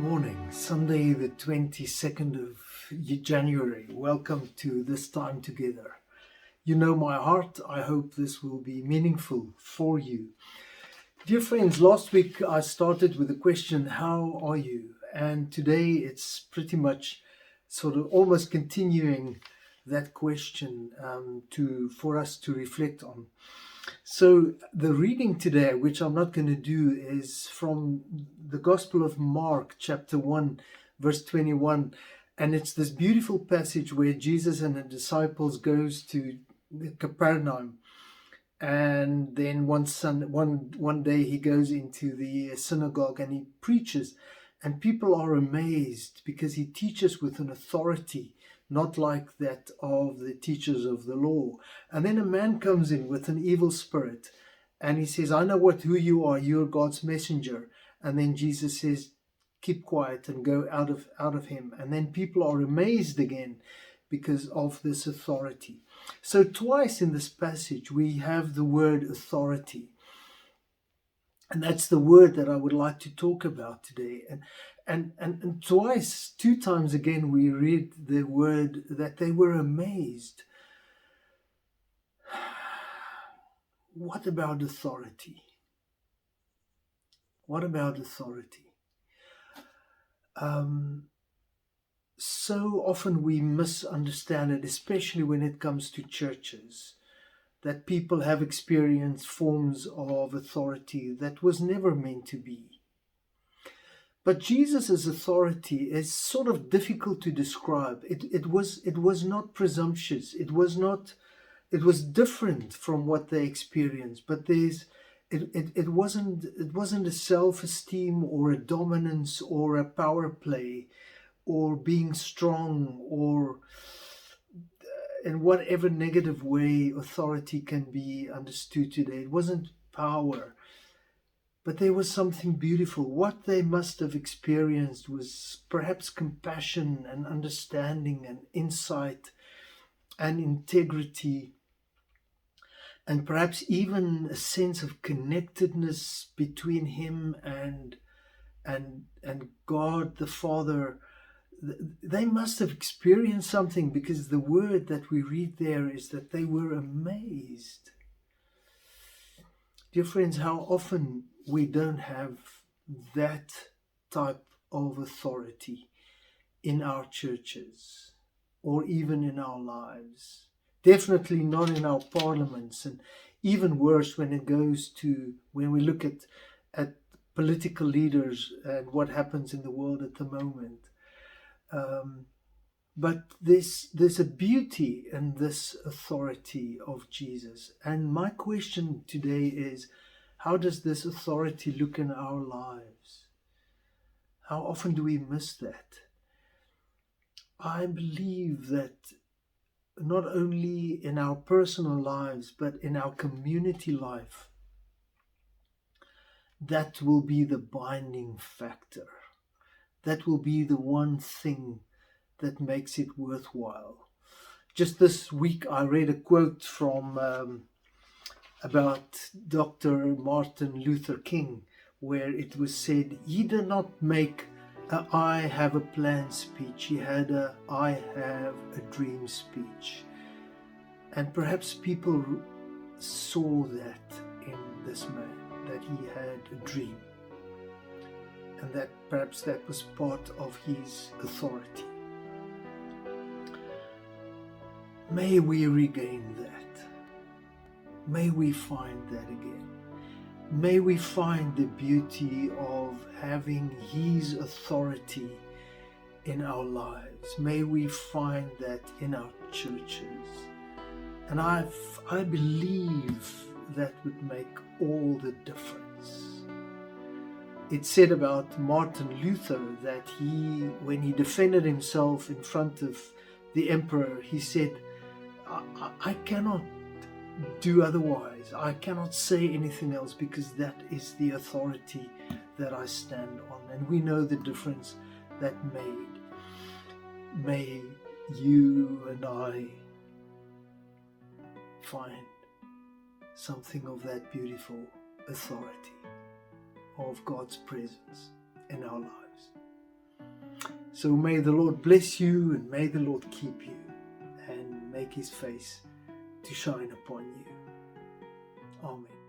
morning, Sunday the 22nd of January. Welcome to this time together. You know my heart. I hope this will be meaningful for you. Dear friends, last week I started with the question, how are you? And today it's pretty much sort of almost continuing that question for us to reflect on. So the reading today, which I'm not going to do, is from the Gospel of Mark, chapter 1, verse 21. And it's this beautiful passage where Jesus and the disciples goes to Capernaum. And then one day he goes into the synagogue and he preaches. And people are amazed because he teaches with an authority, not like that of the teachers of the law. And then a man comes in with an evil spirit and he says, I know who you are, you're God's messenger. And then Jesus says, keep quiet and go out of him. And then people are amazed again because of this authority. So twice in this passage we have the word authority. And that's the word that I would like to talk about today. And twice, two times again, we read the word that they were amazed. What about authority? What about authority? So often we misunderstand it, especially when it comes to churches, that people have experienced forms of authority that was never meant to be. But Jesus' authority is sort of difficult to describe. It was not presumptuous. It was different from what they experienced. But it wasn't a self-esteem or a dominance or a power play or being strong or in whatever negative way authority can be understood today. It wasn't power. But there was something beautiful. What they must have experienced was perhaps compassion and understanding and insight and integrity, and perhaps even a sense of connectedness between him and God the Father. They must have experienced something, because the word that we read there is that they were amazed. Dear friends, how often we don't have that type of authority in our churches or even in our lives. Definitely not in our parliaments, and even worse when we look at political leaders and what happens in the world at the moment. But there's a beauty in this authority of Jesus. And my question today is, how does this authority look in our lives? How often do we miss that? I believe that not only in our personal lives, but in our community life, that will be the binding factor. That will be the one thing that makes it worthwhile. Just this week I read a quote from about Dr. Martin Luther King, where it was said, he did not make a I have a plan speech, he had a I have a dream speech. And perhaps people saw that in this man, that he had a dream, and that perhaps that was part of his authority. May we regain that. May we find that again. May we find the beauty of having his authority in our lives. May we find that in our churches. And I believe that would make all the difference. It's said about Martin Luther that when he defended himself in front of the emperor, he said, I cannot do otherwise. I cannot say anything else, because that is the authority that I stand on. And we know the difference that made. May you and I find something of that beautiful authority of God's presence in our lives. So may the Lord bless you, and may the Lord keep you and make his face to shine upon you. Amen.